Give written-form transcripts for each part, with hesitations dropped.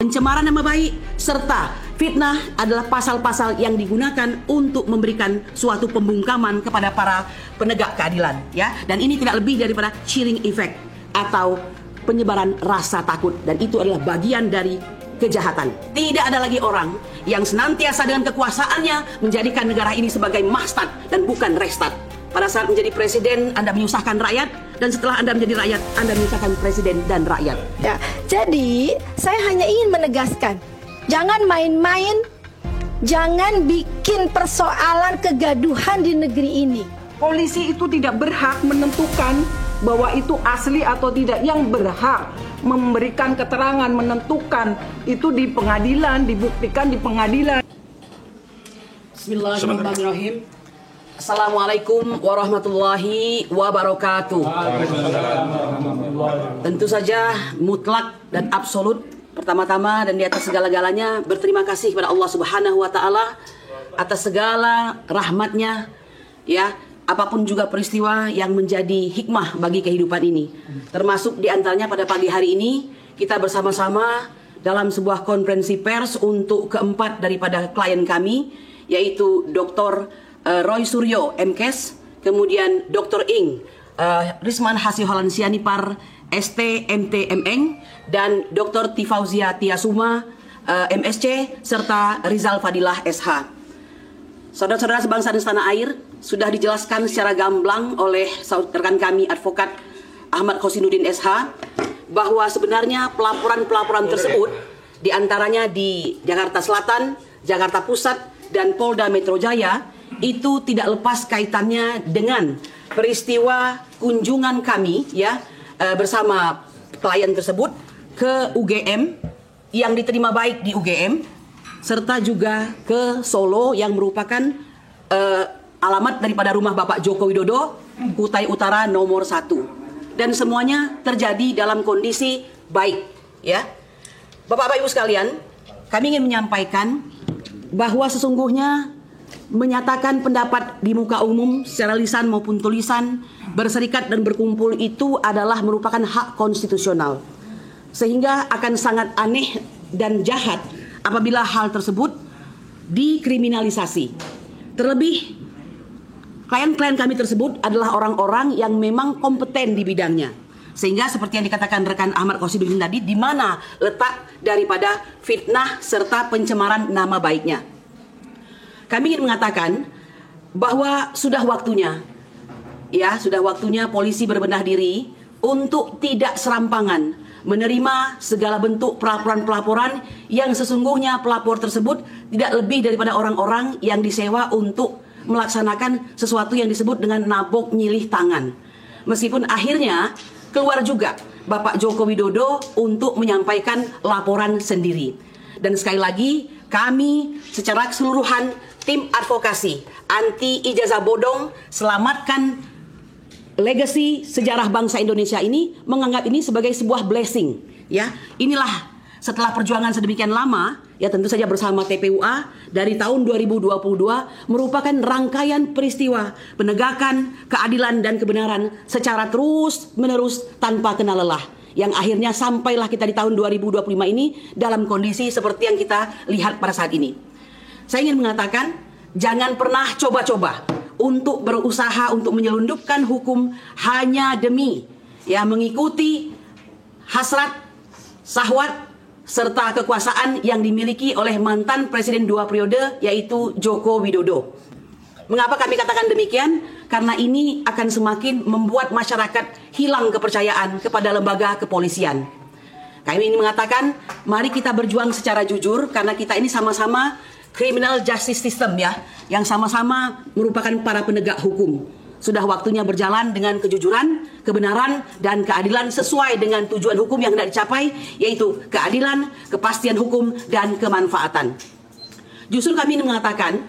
Pencemaran nama baik serta fitnah adalah pasal-pasal yang digunakan untuk memberikan suatu pembungkaman kepada para penegak keadilan, ya. Dan ini tidak lebih daripada chilling effect atau penyebaran rasa takut, dan itu adalah bagian dari kejahatan. Tidak ada lagi orang yang senantiasa dengan kekuasaannya menjadikan negara ini sebagai mastat dan bukan restat. Pada saat menjadi presiden, Anda menyusahkan rakyat, dan setelah Anda menjadi rakyat, Anda menyusahkan presiden dan rakyat. Ya, jadi saya hanya ingin menegaskan, jangan main-main, jangan bikin persoalan kegaduhan di negeri ini. Polisi itu tidak berhak menentukan bahwa itu asli atau tidak. Yang berhak memberikan keterangan, menentukan itu di pengadilan, dibuktikan di pengadilan. Bismillahirrahmanirrahim. Assalamualaikum warahmatullahi wabarakatuh. Tentu saja mutlak dan absolut, pertama-tama dan di atas segala-galanya berterima kasih kepada Allah Subhanahu wa taala atas segala rahmatnya, ya. Apapun juga peristiwa yang menjadi hikmah bagi kehidupan ini. Termasuk diantaranya pada pagi hari ini kita bersama-sama dalam sebuah konferensi pers untuk keempat daripada klien kami, yaitu Dr. Roy Suryo MKes, kemudian Dr. Ing Risman Hasiholan Sianipar ST MT MN, dan Dr. Tifauzia Tiasuma MSc, serta Rizal Fadilah SH. Saudara-saudara sebangsa dan setanah air, sudah dijelaskan secara gamblang oleh rekan kami advokat Ahmad Khosinuddin SH bahwa sebenarnya pelaporan-pelaporan tersebut diantaranya di Jakarta Selatan, Jakarta Pusat, dan Polda Metro Jaya itu tidak lepas kaitannya dengan peristiwa kunjungan kami, ya, bersama klien tersebut ke UGM yang diterima baik di UGM, serta juga ke Solo yang merupakan alamat daripada rumah Bapak Joko Widodo, Kutai Utara nomor 1. Dan semuanya terjadi dalam kondisi baik, ya. Bapak-bapak Ibu sekalian, kami ingin menyampaikan bahwa sesungguhnya menyatakan pendapat di muka umum secara lisan maupun tulisan, berserikat dan berkumpul itu adalah merupakan hak konstitusional. Sehingga akan sangat aneh dan jahat apabila hal tersebut dikriminalisasi. Terlebih, klien-klien kami tersebut adalah orang-orang yang memang kompeten di bidangnya. Sehingga seperti yang dikatakan rekan Ahmad Khosinuddin tadi, di mana letak daripada fitnah serta pencemaran nama baiknya. Kami ingin mengatakan bahwa sudah waktunya, ya, sudah waktunya polisi berbenah diri untuk tidak serampangan menerima segala bentuk pelaporan-pelaporan yang sesungguhnya pelapor tersebut tidak lebih daripada orang-orang yang disewa untuk melaksanakan sesuatu yang disebut dengan nabok nyilih tangan. Meskipun akhirnya keluar juga Bapak Joko Widodo untuk menyampaikan laporan sendiri. Dan sekali lagi, kami secara keseluruhan tim advokasi anti ijazah bodong selamatkan legasi sejarah bangsa Indonesia ini, menganggap ini sebagai sebuah blessing, ya. Inilah setelah perjuangan sedemikian lama, ya, tentu saja bersama TPUA dari tahun 2022 merupakan rangkaian peristiwa penegakan keadilan dan kebenaran secara terus menerus tanpa kenal lelah, yang akhirnya sampailah kita di tahun 2025 ini dalam kondisi seperti yang kita lihat pada saat ini. Saya ingin mengatakan, jangan pernah coba-coba untuk berusaha untuk menyelundupkan hukum hanya demi, ya, mengikuti hasrat, syahwat, serta kekuasaan yang dimiliki oleh mantan presiden 2 periode, yaitu Joko Widodo. Mengapa kami katakan demikian? Karena ini akan semakin membuat masyarakat hilang kepercayaan kepada lembaga kepolisian. Kami ingin mengatakan, mari kita berjuang secara jujur, karena kita ini sama-sama criminal justice system, ya, yang sama-sama merupakan para penegak hukum. Sudah waktunya berjalan dengan kejujuran, kebenaran, dan keadilan sesuai dengan tujuan hukum yang hendak dicapai, yaitu keadilan, kepastian hukum, dan kemanfaatan. Justru kami ingin mengatakan,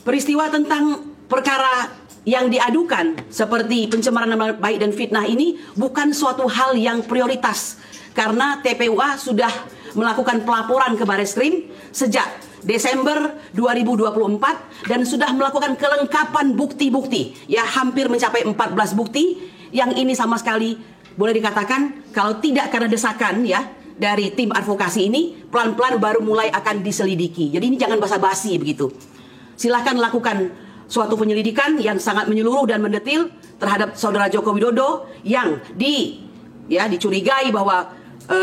peristiwa tentang perkara yang diadukan seperti pencemaran nama baik dan fitnah ini bukan suatu hal yang prioritas, karena TPUA sudah melakukan pelaporan ke Bareskrim sejak Desember 2024 dan sudah melakukan kelengkapan bukti-bukti, ya, hampir mencapai 14 bukti yang ini sama sekali boleh dikatakan kalau tidak karena desakan, ya, dari tim advokasi ini pelan-pelan baru mulai akan diselidiki. Jadi ini jangan basa-basi begitu. Silahkan lakukan suatu penyelidikan yang sangat menyeluruh dan mendetil terhadap saudara Joko Widodo yang dicurigai bahwa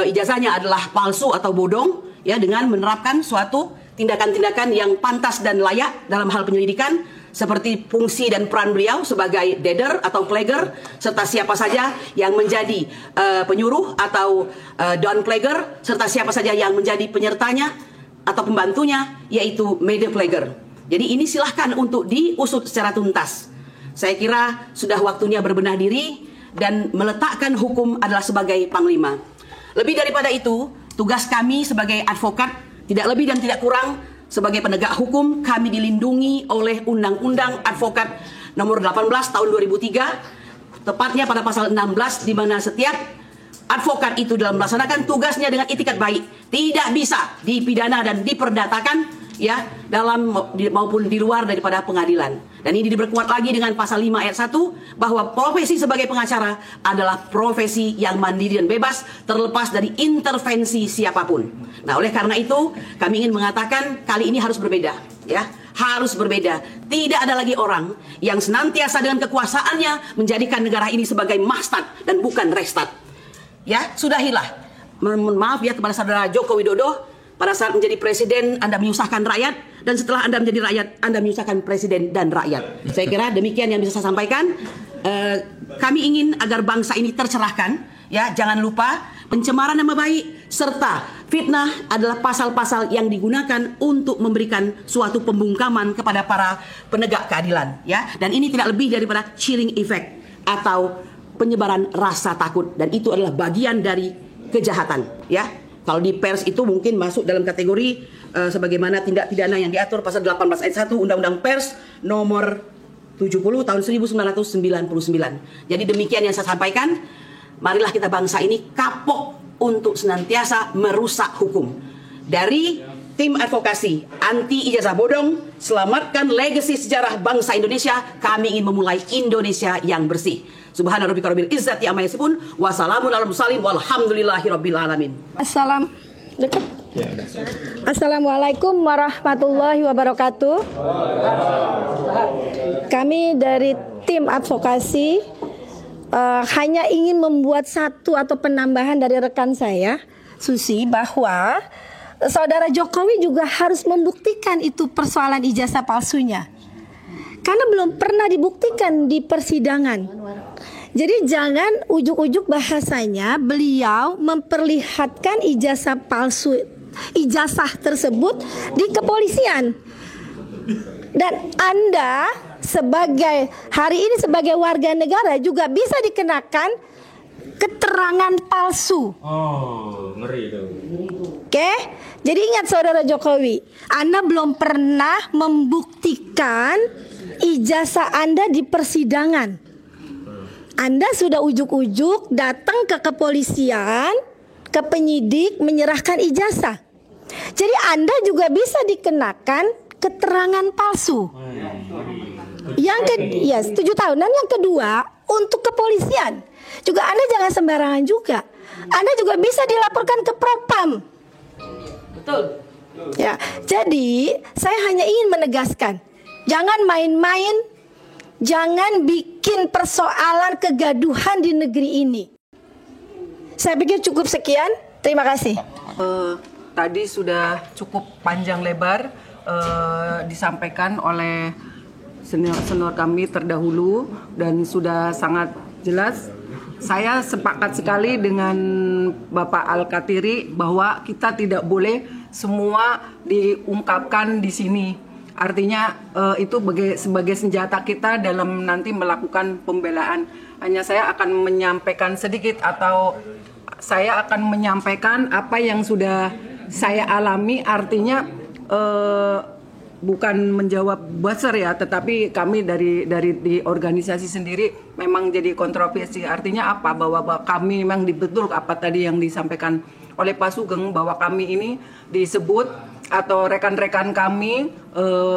ijazahnya adalah palsu atau bodong, ya, dengan menerapkan suatu tindakan-tindakan yang pantas dan layak dalam hal penyelidikan, seperti fungsi dan peran beliau sebagai dader atau flagger, serta siapa saja yang menjadi penyuruh atau down flagger, serta siapa saja yang menjadi penyertanya atau pembantunya, yaitu media flagger. Jadi ini silahkan untuk diusut secara tuntas. Saya kira sudah waktunya berbenah diri dan meletakkan hukum adalah sebagai panglima. Lebih daripada itu, tugas kami sebagai advokat tidak lebih dan tidak kurang sebagai penegak hukum. Kami dilindungi oleh Undang-Undang Advokat Nomor 18 Tahun 2003, tepatnya pada pasal 16, di mana setiap advokat itu dalam melaksanakan tugasnya dengan itikat baik tidak bisa dipidana dan diperdatakan, ya, dalam maupun di luar daripada pengadilan. Dan ini diperkuat lagi dengan pasal 5 ayat 1 bahwa profesi sebagai pengacara adalah profesi yang mandiri dan bebas terlepas dari intervensi siapapun. Nah, oleh karena itu kami ingin mengatakan kali ini harus berbeda, ya. Harus berbeda. Tidak ada lagi orang yang senantiasa dengan kekuasaannya menjadikan negara ini sebagai mastat dan bukan restat. Ya, sudahilah. Mohon maaf ya kepada saudara Joko Widodo. Pada saat menjadi presiden, Anda menyusahkan rakyat, dan setelah Anda menjadi rakyat, Anda menyusahkan presiden dan rakyat. Saya kira demikian yang bisa saya sampaikan. Kami ingin agar bangsa ini tercerahkan, ya. Jangan lupa pencemaran nama baik serta fitnah adalah pasal-pasal yang digunakan untuk memberikan suatu pembungkaman kepada para penegak keadilan, ya. Dan ini tidak lebih daripada chilling effect atau penyebaran rasa takut, dan itu adalah bagian dari kejahatan, ya. Kalau di pers itu mungkin masuk dalam kategori sebagaimana tindak pidana yang diatur pasal 18 ayat 1 Undang-Undang Pers nomor 70 tahun 1999. Jadi demikian yang saya sampaikan. Marilah kita bangsa ini kapok untuk senantiasa merusak hukum. Dari tim advokasi anti ijazah bodong, selamatkan legasi sejarah bangsa Indonesia, kami ingin memulai Indonesia yang bersih. Subhana rabbika rabbil izzati amma yasifun wa salamun alal mursalin walhamdulillahi rabbil alamin. Assalamualaikum warahmatullahi wabarakatuh. Kami dari tim advokasi hanya ingin membuat satu atau penambahan dari rekan saya, Susi, bahwa saudara Jokowi juga harus membuktikan itu persoalan ijazah palsunya. Karena belum pernah dibuktikan di persidangan. Jadi jangan ujuk-ujuk bahasanya beliau memperlihatkan ijazah palsu, ijazah tersebut di kepolisian. Dan Anda sebagai hari ini sebagai warga negara juga bisa dikenakan keterangan palsu. Oh, ngeri itu. Oke, jadi ingat saudara Jokowi, Anda belum pernah membuktikan ijazah Anda di persidangan. Anda sudah ujuk-ujuk datang ke kepolisian, ke penyidik menyerahkan ijazah. Jadi Anda juga bisa dikenakan keterangan palsu. Ya 7 tahun. Dan yang kedua, untuk kepolisian juga Anda jangan sembarangan juga. Anda juga bisa dilaporkan ke Propam. Betul. Ya, jadi saya hanya ingin menegaskan, jangan main-main, jangan bikin persoalan kegaduhan di negeri ini. Saya pikir cukup sekian. Terima kasih. Tadi sudah cukup panjang lebar disampaikan oleh senior kami terdahulu dan sudah sangat jelas. Saya sepakat sekali dengan Bapak Al-Katiri bahwa kita tidak boleh semua diungkapkan di sini. Artinya itu sebagai senjata kita dalam nanti melakukan pembelaan. Hanya saya akan menyampaikan sedikit atau saya akan menyampaikan apa yang sudah saya alami. Artinya bukan menjawab buzzer ya, tetapi kami dari di organisasi sendiri memang jadi kontroversi. Artinya apa? Bahwa kami memang betul apa tadi yang disampaikan oleh Pak Sugeng, bahwa kami ini disebut atau rekan-rekan kami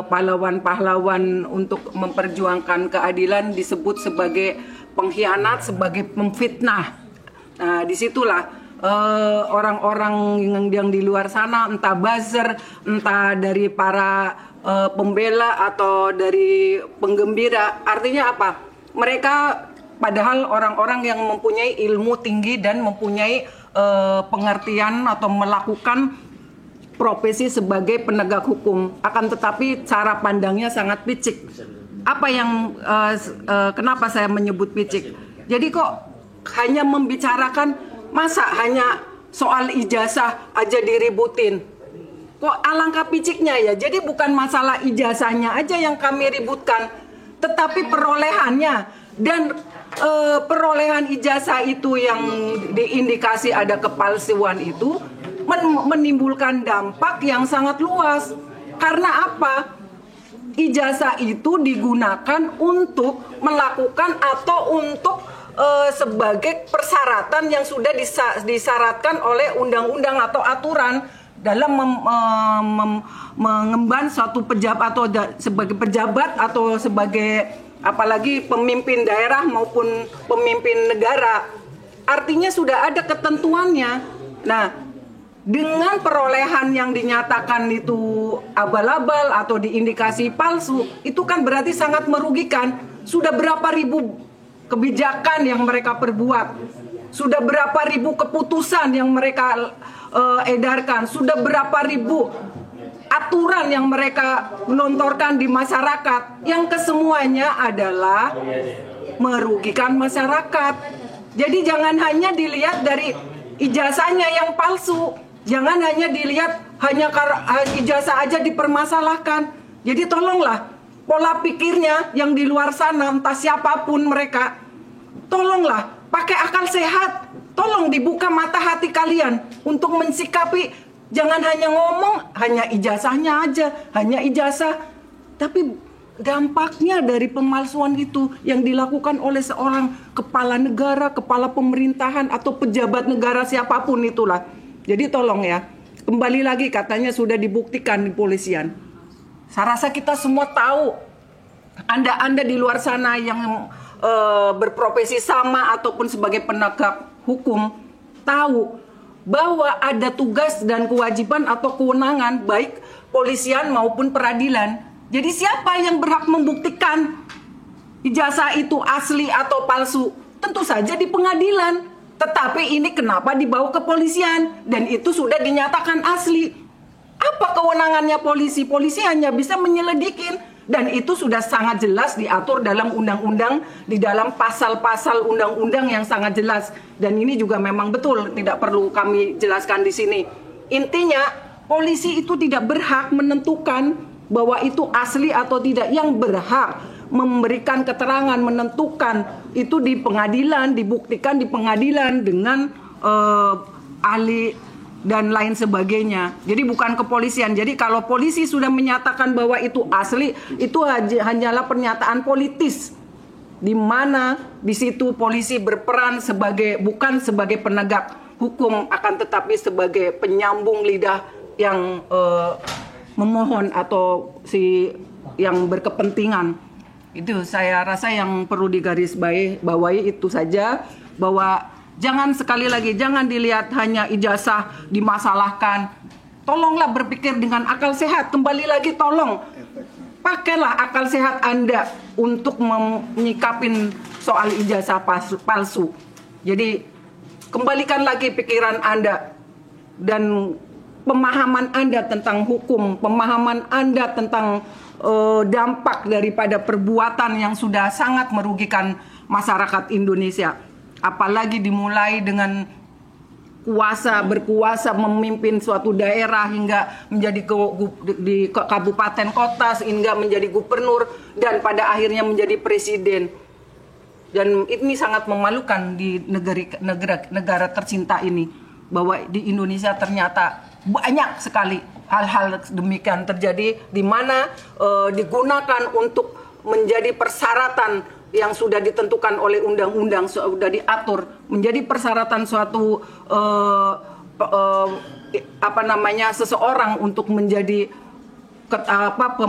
pahlawan-pahlawan untuk memperjuangkan keadilan disebut sebagai pengkhianat, sebagai pemfitnah. Nah, disitulah orang-orang yang di luar sana, entah buzzer, entah dari para pembela atau dari penggembira. Artinya apa? Mereka padahal orang-orang yang mempunyai ilmu tinggi dan mempunyai pengertian atau melakukan profesi sebagai penegak hukum, akan tetapi cara pandangnya sangat picik. Apa yang kenapa saya menyebut picik? Jadi kok hanya membicarakan, masa hanya soal ijazah aja diributin? Kok alangkah piciknya ya. Jadi bukan masalah ijazahnya aja yang kami ributkan, tetapi perolehannya. Dan perolehan ijazah itu yang diindikasi ada kepalsuan itu menimbulkan dampak yang sangat luas. Karena apa? Ijazah itu digunakan untuk melakukan atau untuk sebagai persyaratan yang sudah disyaratkan oleh undang-undang atau aturan dalam mengemban suatu pejabat atau sebagai pejabat atau sebagai apalagi pemimpin daerah maupun pemimpin negara. Artinya sudah ada ketentuannya. Nah, dengan perolehan yang dinyatakan itu abal-abal atau diindikasi palsu, itu kan berarti sangat merugikan. Sudah berapa ribu kebijakan yang mereka perbuat, sudah berapa ribu keputusan yang mereka edarkan, sudah berapa ribu aturan yang mereka gelontorkan di masyarakat, yang kesemuanya adalah merugikan masyarakat. Jadi jangan hanya dilihat dari ijazahnya yang palsu, jangan hanya dilihat hanya ijazah aja dipermasalahkan. Jadi tolonglah pola pikirnya yang di luar sana, entah siapapun mereka, tolonglah pakai akal sehat. Tolong dibuka mata hati kalian untuk mensikapi. Jangan hanya ngomong, hanya ijazahnya aja, hanya ijazah. Tapi dampaknya dari pemalsuan itu yang dilakukan oleh seorang kepala negara, kepala pemerintahan, atau pejabat negara siapapun itulah. Jadi tolong ya, kembali lagi katanya sudah dibuktikan di polisian. Saya rasa kita semua tahu, Anda di luar sana yang berprofesi sama ataupun sebagai penegak hukum, tahu bahwa ada tugas dan kewajiban atau kewenangan baik polisian maupun peradilan. Jadi siapa yang berhak membuktikan ijazah itu asli atau palsu? Tentu saja di pengadilan. Tetapi ini kenapa dibawa ke polisian dan itu sudah dinyatakan asli? Apa kewenangannya polisi? Polisi hanya bisa menyelidikin. Dan itu sudah sangat jelas diatur dalam undang-undang, di dalam pasal-pasal undang-undang yang sangat jelas. Dan ini juga memang betul, tidak perlu kami jelaskan di sini. Intinya, polisi itu tidak berhak menentukan bahwa itu asli atau tidak. Yang berhak memberikan keterangan, menentukan itu di pengadilan, dibuktikan di pengadilan dengan ahli dan lain sebagainya. Jadi bukan kepolisian. Jadi kalau polisi sudah menyatakan bahwa itu asli, itu hanyalah pernyataan politis, di mana di situ polisi berperan bukan sebagai penegak hukum, akan tetapi sebagai penyambung lidah yang memohon atau yang berkepentingan. Itu saya rasa yang perlu digarisbawahi itu saja, bahwa jangan sekali lagi, jangan dilihat hanya ijazah dimasalahkan. Tolonglah berpikir dengan akal sehat. Kembali lagi tolong, pakailah akal sehat Anda untuk menyikapin soal ijazah palsu. Jadi kembalikan lagi pikiran Anda dan pemahaman Anda tentang hukum, pemahaman Anda tentang dampak daripada perbuatan yang sudah sangat merugikan masyarakat Indonesia. Apalagi dimulai dengan berkuasa memimpin suatu daerah hingga menjadi di kabupaten kota, hingga menjadi gubernur, dan pada akhirnya menjadi presiden. Dan ini sangat memalukan di negara tercinta ini, bahwa di Indonesia ternyata banyak sekali hal-hal demikian terjadi, di mana digunakan untuk menjadi persyaratan yang sudah ditentukan oleh undang-undang, sudah diatur menjadi persyaratan suatu seseorang untuk menjadi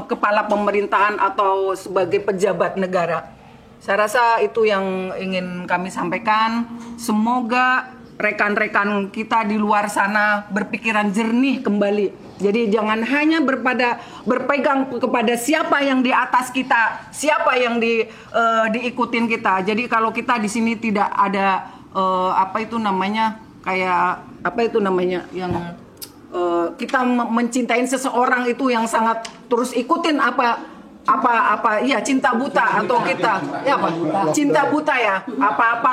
kepala pemerintahan atau sebagai pejabat negara. Saya rasa itu yang ingin kami sampaikan. Semoga rekan-rekan kita di luar sana berpikiran jernih kembali. Jadi jangan hanya berpegang kepada siapa yang di atas kita, siapa yang diikutin kita. Jadi kalau kita di sini tidak ada yang kita mencintai seseorang itu yang sangat terus ikutin cinta buta atau kita cinta buta ya apa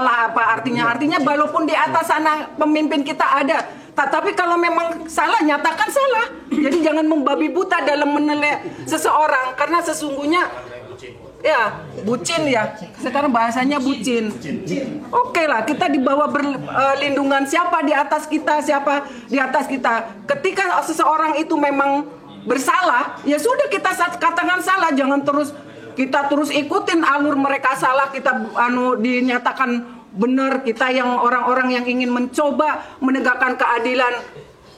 artinya walaupun di atas sana pemimpin kita ada, tapi kalau memang salah nyatakan salah. Jadi jangan membabi buta dalam menilai seseorang, karena sesungguhnya bucin ya, sekarang bahasanya bucin. Oke lah, kita di bawah berlindungan siapa di atas kita, ketika seseorang itu memang bersalah, ya sudah kita katakan salah. Jangan kita terus ikutin alur mereka salah, kita dinyatakan benar. Kita yang orang-orang yang ingin mencoba menegakkan keadilan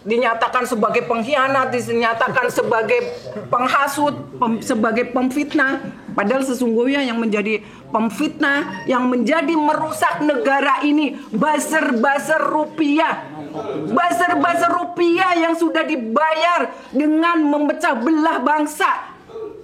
dinyatakan sebagai pengkhianat, dinyatakan sebagai penghasut, sebagai pemfitnah. Padahal sesungguhnya yang menjadi pemfitnah, yang menjadi merusak negara ini, buzzer rupiah yang sudah dibayar dengan memecah belah bangsa,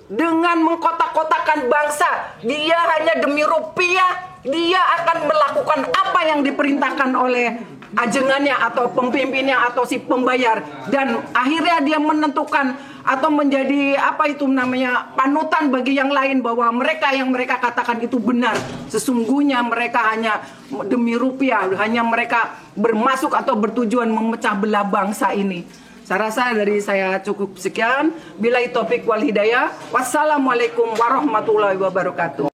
dengan mengkotak-kotakan bangsa. Dia hanya demi rupiah, dia akan melakukan apa yang diperintahkan oleh ajengannya atau pemimpinnya atau si pembayar, dan akhirnya dia menentukan atau menjadi panutan bagi yang lain bahwa mereka yang mereka katakan itu benar. Sesungguhnya mereka hanya demi rupiah, hanya mereka bermasuk atau bertujuan memecah belah bangsa ini. Saya rasa dari saya cukup sekian. Billahi taufik wal hidayah. Wassalamualaikum warahmatullahi wabarakatuh.